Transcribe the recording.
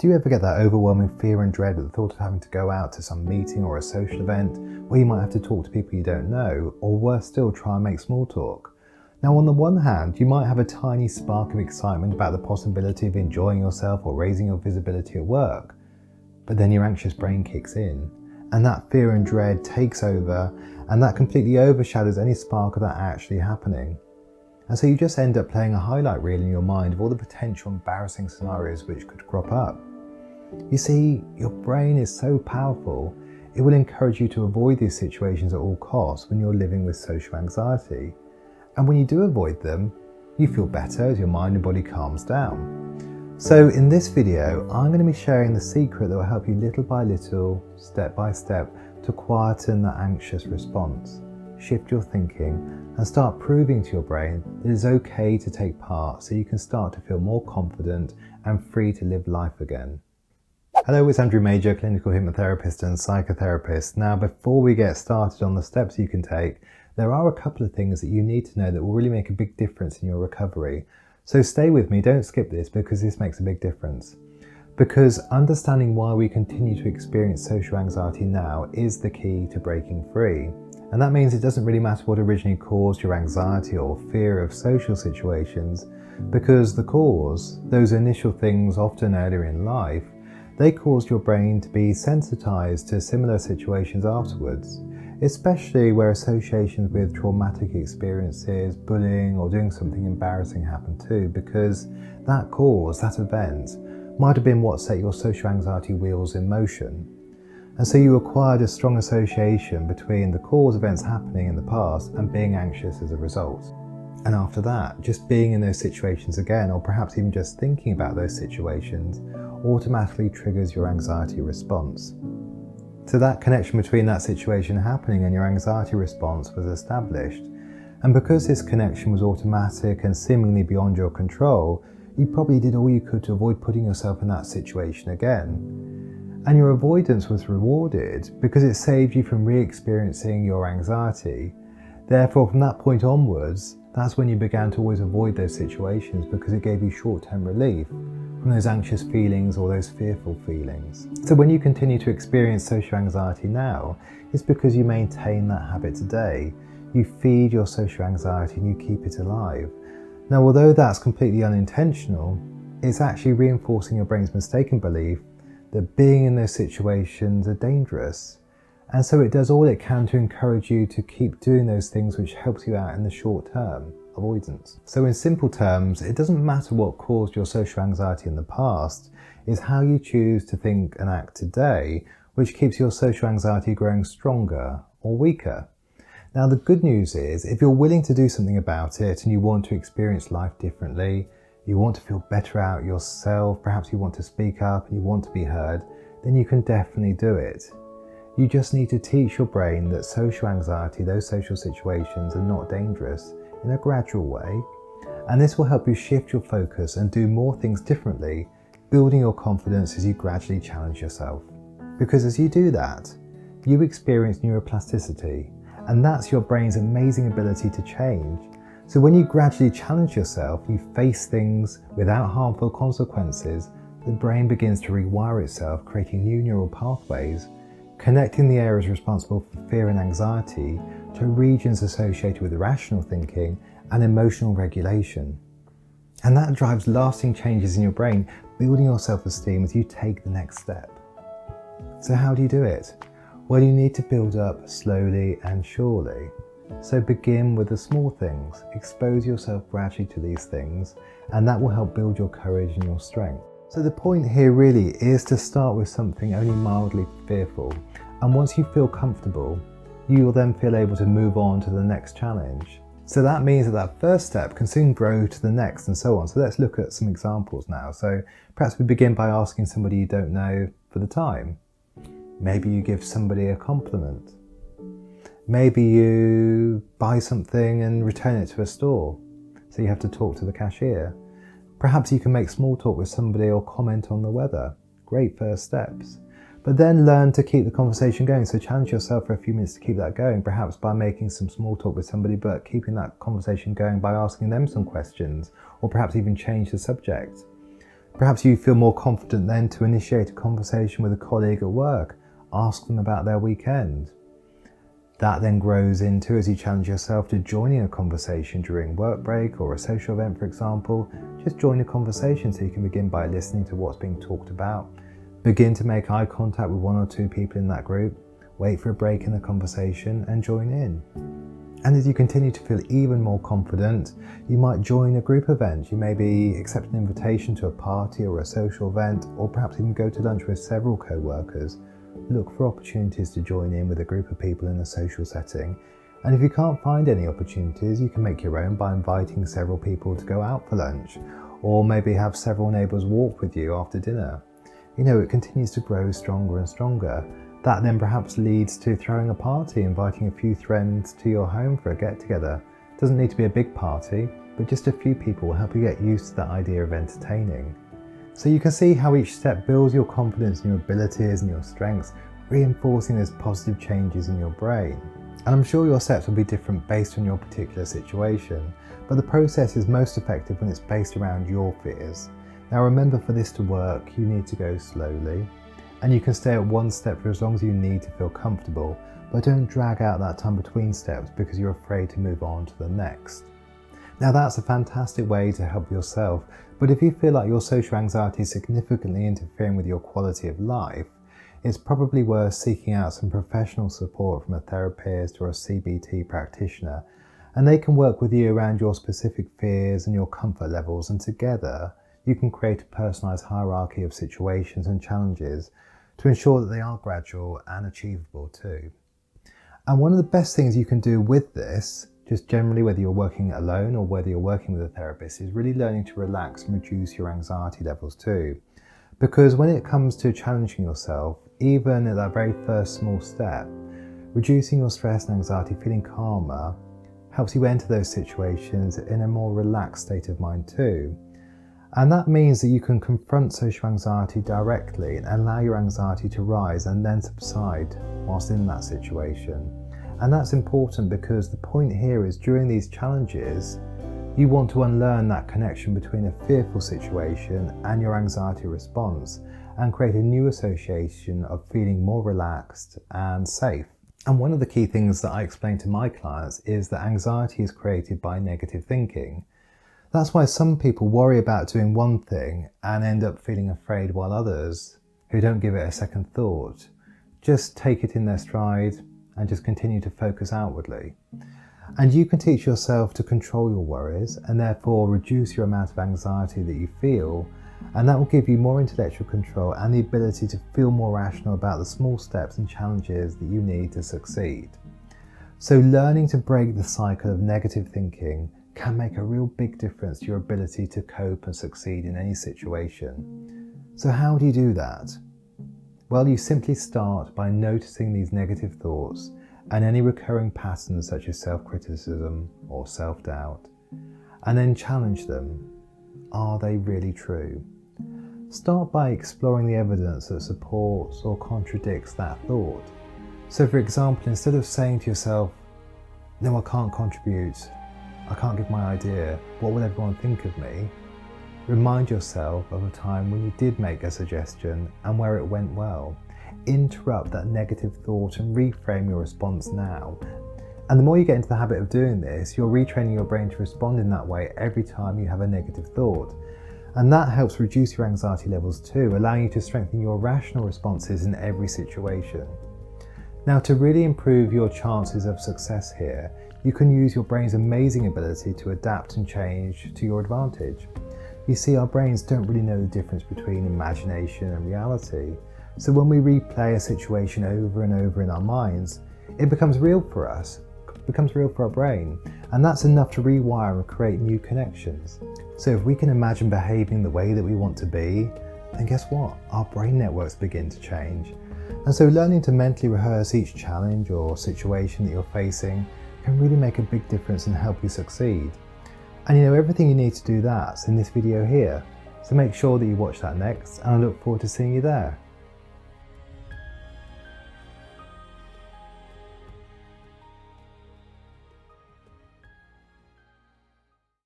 Do you ever get that overwhelming fear and dread at the thought of having to go out to some meeting or a social event where you might have to talk to people you don't know, or worse still, try and make small talk? Now, on the one hand, you might have a tiny spark of excitement about the possibility of enjoying yourself or raising your visibility at work, but then your anxious brain kicks in, and that fear and dread takes over, and that completely overshadows any spark of that actually happening. And so you just end up playing a highlight reel in your mind of all the potential embarrassing scenarios which could crop up. You see, your brain is so powerful, it will encourage you to avoid these situations at all costs when you're living with social anxiety. And when you do avoid them, you feel better as your mind and body calms down. So in this video, I'm going to be sharing the secret that will help you little by little, step by step, to quieten that anxious response, shift your thinking, and start proving to your brain that it is okay to take part so you can start to feel more confident and free to live life again. Hello, it's Andrew Major, clinical hypnotherapist and psychotherapist. Now, before we get started on the steps you can take, there are a couple of things that you need to know that will really make a big difference in your recovery. So stay with me, don't skip this, because this makes a big difference. Because understanding why we continue to experience social anxiety now is the key to breaking free. And that means it doesn't really matter what originally caused your anxiety or fear of social situations, because the cause, those initial things often earlier in life, they caused your brain to be sensitized to similar situations afterwards, especially where associations with traumatic experiences, bullying, or doing something embarrassing happen too, because that cause, that event, might have been what set your social anxiety wheels in motion. And so you acquired a strong association between the cause events happening in the past and being anxious as a result. And after that, just being in those situations again, or perhaps even just thinking about those situations, automatically triggers your anxiety response. So that connection between that situation happening and your anxiety response was established. And because this connection was automatic and seemingly beyond your control, you probably did all you could to avoid putting yourself in that situation again. And your avoidance was rewarded because it saved you from re-experiencing your anxiety. Therefore, from that point onwards, that's when you began to always avoid those situations, because it gave you short-term relief from those anxious feelings or those fearful feelings. So when you continue to experience social anxiety now, it's because you maintain that habit today. You feed your social anxiety and you keep it alive. Now, although that's completely unintentional, it's actually reinforcing your brain's mistaken belief that being in those situations are dangerous. And so it does all it can to encourage you to keep doing those things which helps you out in the short term, avoidance. So in simple terms, it doesn't matter what caused your social anxiety in the past, it's how you choose to think and act today which keeps your social anxiety growing stronger or weaker. Now, the good news is, if you're willing to do something about it and you want to experience life differently, you want to feel better out yourself, perhaps you want to speak up and you want to be heard, then you can definitely do it. You just need to teach your brain that social anxiety, those social situations, are not dangerous in a gradual way. And this will help you shift your focus and do more things differently, building your confidence as you gradually challenge yourself. Because as you do that, you experience neuroplasticity, and that's your brain's amazing ability to change. So when you gradually challenge yourself, you face things without harmful consequences, the brain begins to rewire itself, creating new neural pathways, connecting the areas responsible for fear and anxiety to regions associated with rational thinking and emotional regulation. And that drives lasting changes in your brain, building your self-esteem as you take the next step. So how do you do it? Well, you need to build up slowly and surely. So begin with the small things, expose yourself gradually to these things, and that will help build your courage and your strength. So the point here really is to start with something only mildly fearful, and once you feel comfortable, you will then feel able to move on to the next challenge. So that means that first step can soon grow to the next and so on. So let's look at some examples now. So perhaps we begin by asking somebody you don't know for the time. Maybe you give somebody a compliment. Maybe you buy something and return it to a store, so you have to talk to the cashier. Perhaps you can make small talk with somebody or comment on the weather. Great first steps. But then learn to keep the conversation going. So challenge yourself for a few minutes to keep that going, perhaps by making some small talk with somebody, but keeping that conversation going by asking them some questions, or perhaps even change the subject. Perhaps you feel more confident then to initiate a conversation with a colleague at work, ask them about their weekend. That then grows into, as you challenge yourself to joining a conversation during work break or a social event, for example, just join a conversation so you can begin by listening to what's being talked about. Begin to make eye contact with one or two people in that group, wait for a break in the conversation and join in. And as you continue to feel even more confident, you might join a group event. You maybe accept an invitation to a party or a social event, or perhaps even go to lunch with several co-workers. Look for opportunities to join in with a group of people in a social setting. And if you can't find any opportunities, you can make your own by inviting several people to go out for lunch, or maybe have several neighbours walk with you after dinner. It continues to grow stronger and stronger. That then perhaps leads to throwing a party, inviting a few friends to your home for a get-together. It doesn't need to be a big party, but just a few people will help you get used to that idea of entertaining. So you can see how each step builds your confidence in your abilities and your strengths, reinforcing those positive changes in your brain. And I'm sure your steps will be different based on your particular situation, but the process is most effective when it's based around your fears. Now remember, for this to work, you need to go slowly, and you can stay at one step for as long as you need to feel comfortable, but don't drag out that time between steps because you're afraid to move on to the next. Now that's a fantastic way to help yourself, but if you feel like your social anxiety is significantly interfering with your quality of life, it's probably worth seeking out some professional support from a therapist or a CBT practitioner, and they can work with you around your specific fears and your comfort levels, and together you can create a personalised hierarchy of situations and challenges to ensure that they are gradual and achievable too. And one of the best things you can do with this, just generally whether you're working alone or whether you're working with a therapist, is really learning to relax and reduce your anxiety levels too. Because when it comes to challenging yourself, even at that very first small step, reducing your stress and anxiety, feeling calmer, helps you enter those situations in a more relaxed state of mind too. And that means that you can confront social anxiety directly and allow your anxiety to rise and then subside whilst in that situation. And that's important because the point here is, during these challenges, you want to unlearn that connection between a fearful situation and your anxiety response and create a new association of feeling more relaxed and safe. And one of the key things that I explain to my clients is that anxiety is created by negative thinking. That's why some people worry about doing one thing and end up feeling afraid, while others, who don't give it a second thought, just take it in their stride and just continue to focus outwardly. And you can teach yourself to control your worries and therefore reduce your amount of anxiety that you feel, and that will give you more intellectual control and the ability to feel more rational about the small steps and challenges that you need to succeed. So learning to break the cycle of negative thinking can make a real big difference to your ability to cope and succeed in any situation. So how do you do that? Well, you simply start by noticing these negative thoughts and any recurring patterns such as self-criticism or self-doubt, and then challenge them. Are they really true? Start by exploring the evidence that supports or contradicts that thought. So for example, instead of saying to yourself, "No, I can't contribute, I can't give my idea, what will everyone think of me?" Remind yourself of a time when you did make a suggestion and where it went well. Interrupt that negative thought and reframe your response now. And the more you get into the habit of doing this, you're retraining your brain to respond in that way every time you have a negative thought. And that helps reduce your anxiety levels too, allowing you to strengthen your rational responses in every situation. Now, to really improve your chances of success here, you can use your brain's amazing ability to adapt and change to your advantage. You see, our brains don't really know the difference between imagination and reality. So when we replay a situation over and over in our minds, it becomes real for us, becomes real for our brain, and that's enough to rewire and create new connections. So if we can imagine behaving the way that we want to be, then guess what? Our brain networks begin to change. And so learning to mentally rehearse each challenge or situation that you're facing can really make a big difference and help you succeed. And everything you need to do that's in this video here. So make sure that you watch that next, and I look forward to seeing you there.